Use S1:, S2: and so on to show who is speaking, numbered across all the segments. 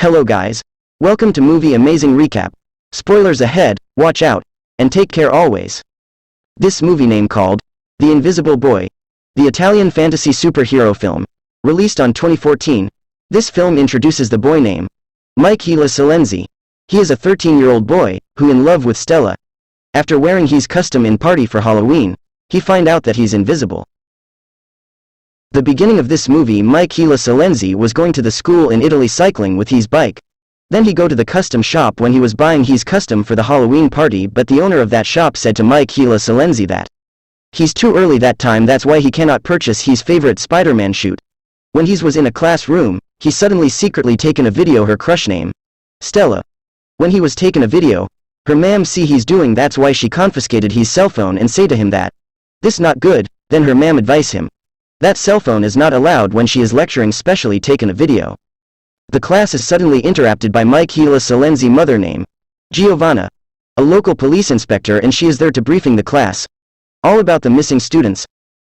S1: Hello guys. Welcome to Movie Amazing Recap. Spoilers ahead, watch out, and take care always. This movie name called The Invisible Boy, the Italian fantasy superhero film, released on 2014. This film introduces the boy name Michele Silenzi. He is a 13-year-old boy, who in love with Stella. After wearing his costume in party for Halloween, he find out that he's invisible. The beginning of this movie, Michele Silenzi was going to the school in Italy cycling with his bike. Then he go to the custom shop when he was buying his costume for the Halloween party, but the owner of that shop said to Michele Silenzi that he's too early that time, that's why he cannot purchase his favorite Spider-Man suit. When he was in a classroom, he suddenly secretly taken a video her crush name Stella. When he was taken a video, her ma'am see he's doing, that's why she confiscated his cell phone and say to him that this not good. Then her ma'am advise him that cell phone is not allowed when she is lecturing, specially taken a video. The class is suddenly interrupted by Michele Silenzi's mother name Giovanna, a local police inspector, and she is there to briefing the class all about the missing students.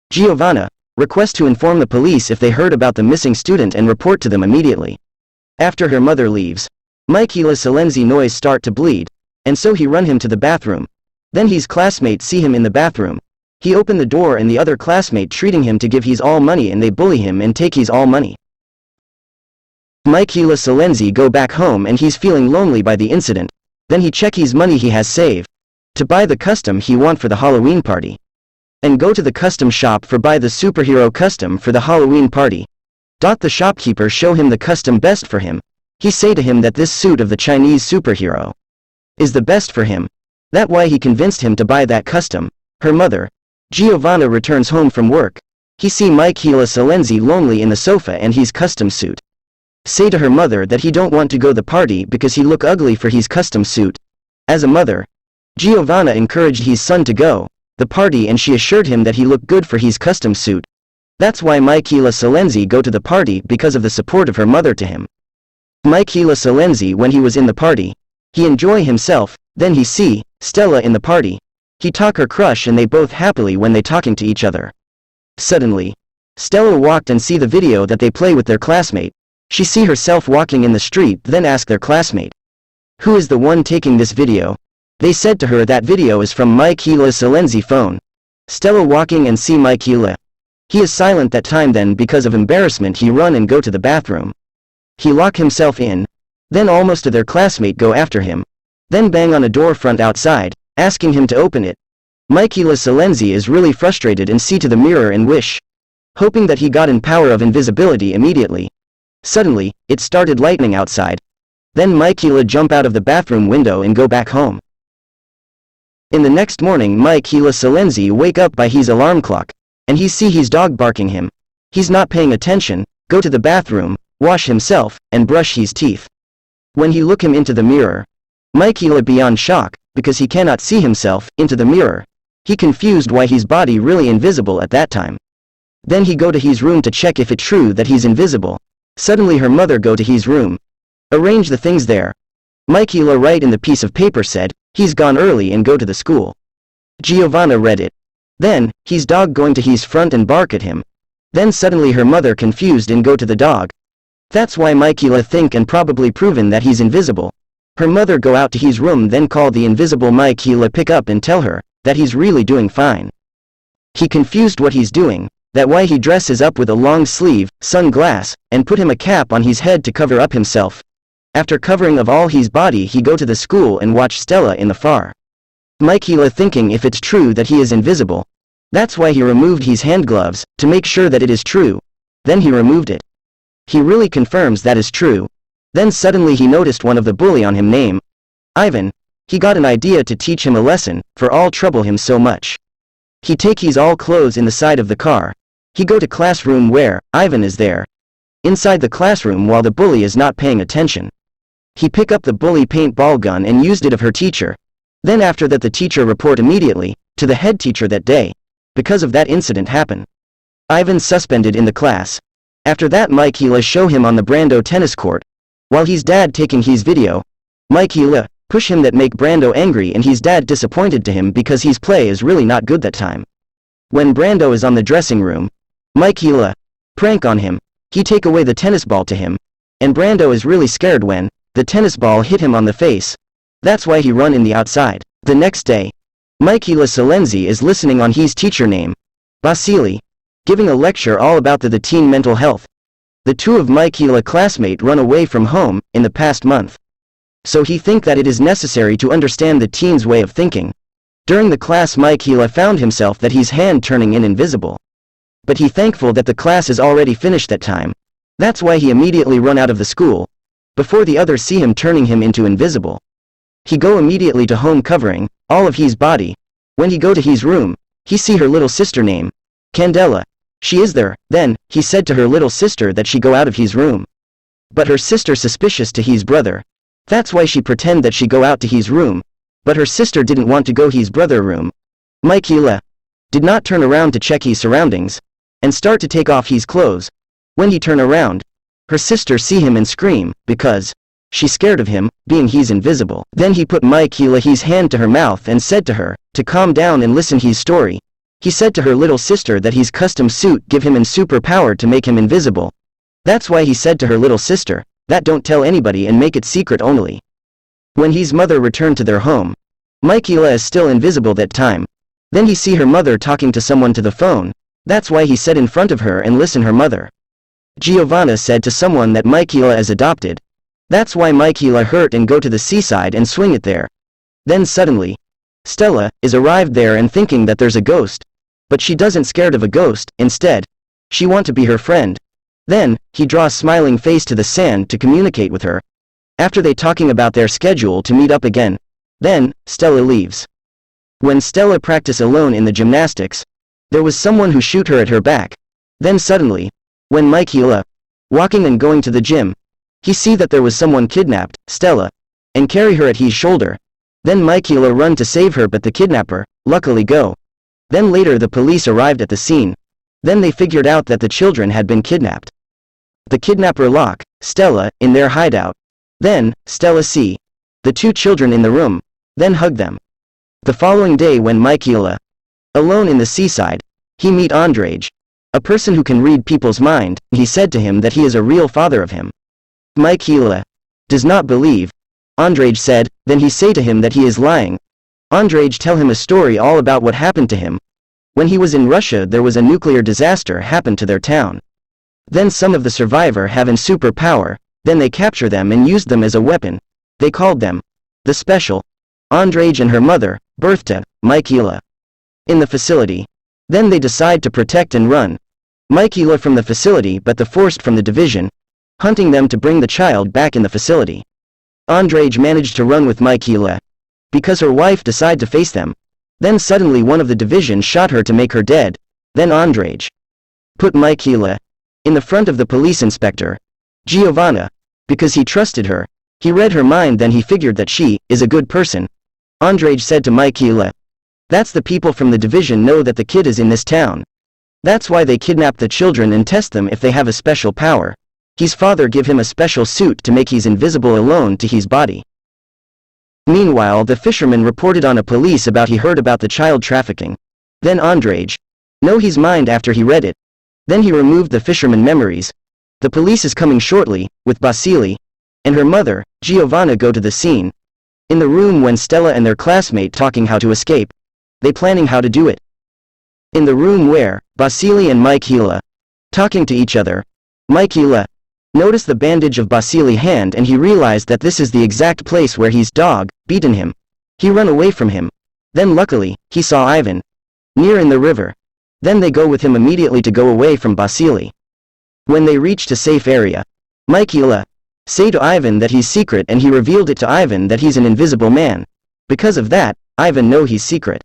S1: Giovanna requests to inform the police if they heard about the missing student and report to them immediately. After her mother leaves, Michele Silenzi's nose start to bleed, and so he run him to the bathroom. Then his classmates see him in the bathroom. He open the door and the other classmate treating him to give his all money, and they bully him and take his all money. Michele Silenzi go back home and he's feeling lonely by the incident. Then he check his money he has saved to buy the costume he want for the Halloween party, and go to the custom shop for buy the superhero costume for the Halloween party. The shopkeeper show him the costume best for him. He say to him that this suit of the Chinese superhero is the best for him. That why he convinced him to buy that costume. Her mother Giovanna returns home from work. He see Michele Silenzi lonely in the sofa and his custom suit. Say to her mother that he don't want to go the party because he look ugly for his custom suit. As a mother, Giovanna encouraged his son to go the party, and she assured him that he looked good for his custom suit. That's why Michele Silenzi go to the party, because of the support of her mother to him. Michele Silenzi, when he was in the party, he enjoy himself. Then he see Stella in the party. He talk her crush and they both happily when they talking to each other. Suddenly, Stella walked and see the video that they play with their classmate. She see herself walking in the street, then ask their classmate, who is the one taking this video? They said to her that video is from Michele Silenzi's phone. Stella walking and see Michele. He is silent that time, then because of embarrassment he run and go to the bathroom. He lock himself in. Then almost of their classmate go after him. Then bang on a door front outside, asking him to open it. Michele Silenzi is really frustrated and see to the mirror and wish, hoping that he got in power of invisibility immediately. Suddenly, it started lightning outside. Then Michele jump out of the bathroom window and go back home. In the next morning, Michele Silenzi wake up by his alarm clock, and he see his dog barking him. He's not paying attention, go to the bathroom, wash himself, and brush his teeth. When he look him into the mirror, Michele beyond shock, because he cannot see himself into the mirror. He confused why his body really invisible at that time. Then he go to his room to check if it true that he's invisible. Suddenly her mother go to his room, arrange the things there. Michele write in the piece of paper said, he's gone early and go to the school. Giovanna read it. Then, his dog going to his front and bark at him. Then suddenly her mother confused and go to the dog. That's why Michele think and probably proven that he's invisible. Her mother go out to his room, then call the invisible Michele pick up and tell her that he's really doing fine. He confused what he's doing, that why he dresses up with a long sleeve, sunglass, and put him a cap on his head to cover up himself. After covering of all his body he go to the school and watch Stella in the far. Michele thinking if it's true that he is invisible. That's why he removed his hand gloves, to make sure that it is true. Then he removed it. He really confirms that is true. Then suddenly he noticed one of the bully on him name Ivan. He got an idea to teach him a lesson, for all trouble him so much. He take his all clothes in the side of the car. He go to classroom where Ivan is there. Inside the classroom while the bully is not paying attention. He pick up the bully paintball gun and used it of her teacher. Then after that the teacher report immediately to the head teacher that day. Because of that incident happen. Ivan suspended in the class. After that Michele show him on the Brando tennis court. While his dad taking his video, Michele push him that make Brando angry, and his dad disappointed to him because his play is really not good that time. When Brando is on the dressing room, Michele prank on him. He take away the tennis ball to him. And Brando is really scared when the tennis ball hit him on the face. That's why he run in the outside. The next day, Michele Silenzi is listening on his teacher name, Basili, giving a lecture all about the teen mental health. The two of Michele classmate run away from home in the past month. So he think that it is necessary to understand the teen's way of thinking. During the class Michele found himself that his hand turning invisible. But he thankful that the class is already finished that time. That's why he immediately run out of the school, before the others see him turning him into invisible. He go immediately to home covering all of his body. When he go to his room, he see her little sister name, Candela. She is there. Then, he said to her little sister that she go out of his room. But her sister suspicious to his brother. That's why she pretend that she go out to his room. But her sister didn't want to go his brother room. Michele did not turn around to check his surroundings, and start to take off his clothes. When he turn around, her sister see him and scream, because she's scared of him, being he's invisible. Then he put Michele his hand to her mouth and said to her, to calm down and listen his story. He said to her little sister that his custom suit give him an super power to make him invisible. That's why he said to her little sister, that don't tell anybody and make it secret only. When his mother returned to their home, Michele is still invisible that time. Then he see her mother talking to someone to the phone. That's why he said in front of her and listen her mother. Giovanna said to someone that Michele is adopted. That's why Michele hurt and go to the seaside and swing it there. Then suddenly, Stella is arrived there and thinking that there's a ghost. But she doesn't scared of a ghost, instead, she want to be her friend. Then, he draw a smiling face to the sand to communicate with her. After they talking about their schedule to meet up again. Then, Stella leaves. When Stella practice alone in the gymnastics, there was someone who shoot her at her back. Then suddenly, when Michele walking and going to the gym, he see that there was someone kidnapped Stella, and carry her at his shoulder. Then Michele run to save her but the kidnapper, luckily go. Then later the police arrived at the scene. Then they figured out that the children had been kidnapped. The kidnapper lock Stella in their hideout. Then, Stella see the two children in the room, then hug them. The following day when Michele alone in the seaside, he meet Andrade, a person who can read people's mind. He said to him that he is a real father of him. Michele does not believe. Andrade said, then he say to him that he is lying. Andrade tell him a story all about what happened to him. When he was in Russia there was a nuclear disaster happened to their town. Then some of the survivor having super power, then they capture them and used them as a weapon. They called them the Special. Andrade and her mother, Bertha, Michele. In the facility. Then they decide to protect and run Michele from the facility but the forced from the division, hunting them to bring the child back in the facility. Andrade managed to run with Michele, because her wife decided to face them. Then suddenly one of the division shot her to make her dead. Then Andrade put Michele in the front of the police inspector, Giovanna, because he trusted her. He read her mind then he figured that she is a good person. Andrade said to Michele, that's the people from the division know that the kid is in this town. That's why they kidnap the children and test them if they have a special power. His father give him a special suit to make his invisible alone to his body. Meanwhile the fisherman reported on a police about he heard about the child trafficking. Then Andrade know his mind after he read it. Then he removed the fisherman memories. The police is coming shortly, with Basili and her mother, Giovanna go to the scene. In the room when Stella and their classmate talking how to escape. They planning how to do it. In the room where Basili and Michele talking to each other, Michele noticed the bandage of Basili's hand and he realized that this is the exact place where his dog beaten him. He run away from him. Then luckily, he saw Ivan near in the river. Then they go with him immediately to go away from Basili. When they reached a safe area, Michele say to Ivan that he's secret and he revealed it to Ivan that he's an invisible man. Because of that, Ivan know he's secret.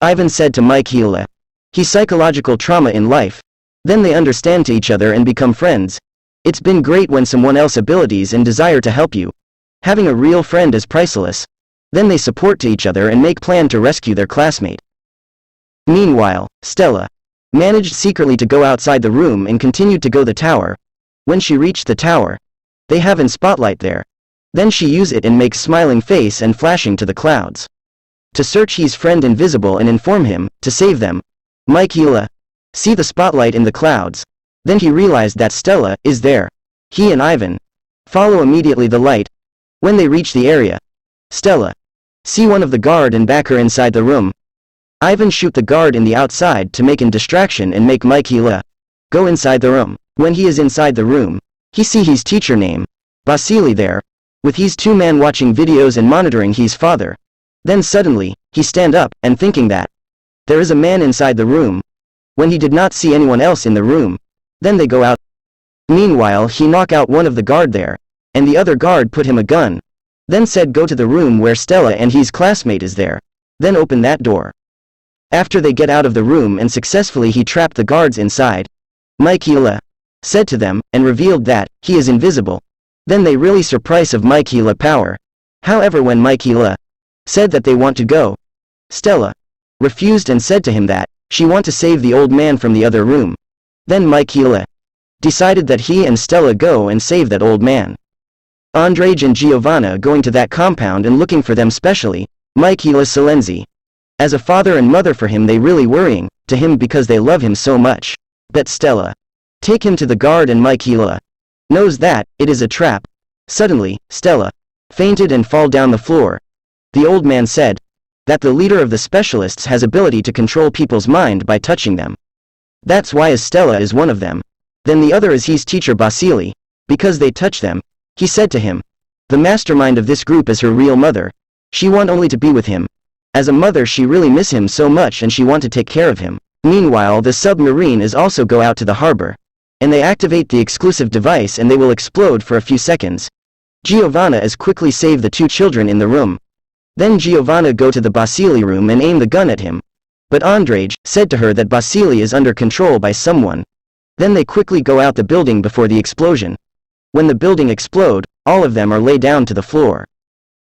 S1: Ivan said to Michele, he's psychological trauma in life. Then they understand to each other and become friends. It's been great when someone else abilities and desire to help you. Having a real friend is priceless. Then they support to each other and make plan to rescue their classmate. Meanwhile, Stella managed secretly to go outside the room and continued to go the tower. When she reached the tower, they have an spotlight there. Then she use it and makes smiling face and flashing to the clouds. To search his friend invisible and inform him, to save them. Michele see the spotlight in the clouds. Then he realized that Stella is there. He and Ivan Follow immediately the light. When they reach the area, Stella, see one of the guard and back her inside the room. Ivan shoot the guard in the outside to make an distraction and make Michele go inside the room. When he is inside the room, he see his teacher name, Vasily there, with his two man watching videos and monitoring his father. Then suddenly, he stand up, and thinking that there is a man inside the room, when he did not see anyone else in the room. Then they go out. Meanwhile he knock out one of the guard there, and the other guard put him a gun. Then said go to the room where Stella and his classmate is there. Then open that door. After they get out of the room and successfully he trapped the guards inside. Michele said to them, and revealed that he is invisible. Then they really surprised of Michele power. However, when Michele said that they want to go, Stella refused and said to him that she want to save the old man from the other room. Then Michele decided that he and Stella go and save that old man. Andrej and Giovanna going to that compound and looking for them, specially Michele Silenzi. As a father and mother for him, they really worrying to him because they love him so much. But Stella take him to the guard and Michele knows that it is a trap. Suddenly, Stella fainted and fall down the floor. The old man said that the leader of the specialists has ability to control people's mind by touching them. That's why Stella is one of them. Then the other is his teacher Vasily. Because they touch them, he said to him, the mastermind of this group is her real mother. She want only to be with him. As a mother she really miss him so much and she want to take care of him. Meanwhile the submarine is also go out to the harbor. And they activate the exclusive device and they will explode for a few seconds. Giovanna is quickly save the two children in the room. Then Giovanna go to the Vasily room and aim the gun at him. But Andrej said to her that Vasily is under control by someone. Then they quickly go out the building before the explosion. When the building explode, all of them are laid down to the floor.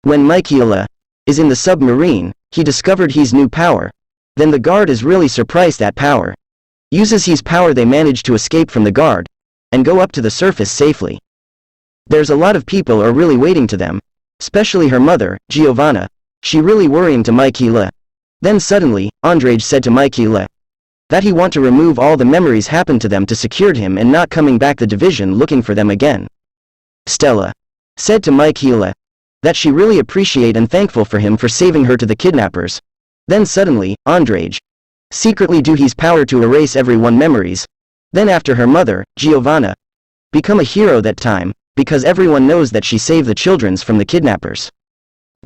S1: When Michele is in the submarine, he discovered his new power. Then the guard is really surprised that power. Uses his power, they manage to escape from the guard and go up to the surface safely. There's a lot of people are really waiting to them, especially her mother, Giovanna. She really worrying to Michele. Then suddenly, Andrej said to Michele that he want to remove all the memories happened to them to secure him and not coming back the division looking for them again. Stella said to Michele that she really appreciate and thankful for him for saving her to the kidnappers. Then suddenly, Andrej secretly do his power to erase everyone memories. Then after her mother, Giovanna, become a hero that time, because everyone knows that she saved the childrens from the kidnappers.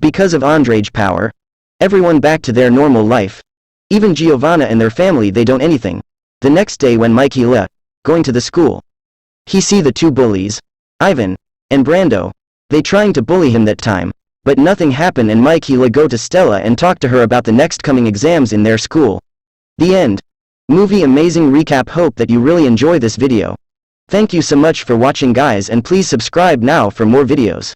S1: Because of Andrej power, everyone back to their normal life. Even Giovanna and their family, they don't anything. The next day when Michele going to the school, he see the two bullies, Ivan and Brando. They trying to bully him that time, but nothing happened and Michele go to Stella and talk to her about the next coming exams in their school. The end. Movie amazing recap. Hope that you really enjoy this video. Thank you so much for watching guys, and please subscribe now for more videos.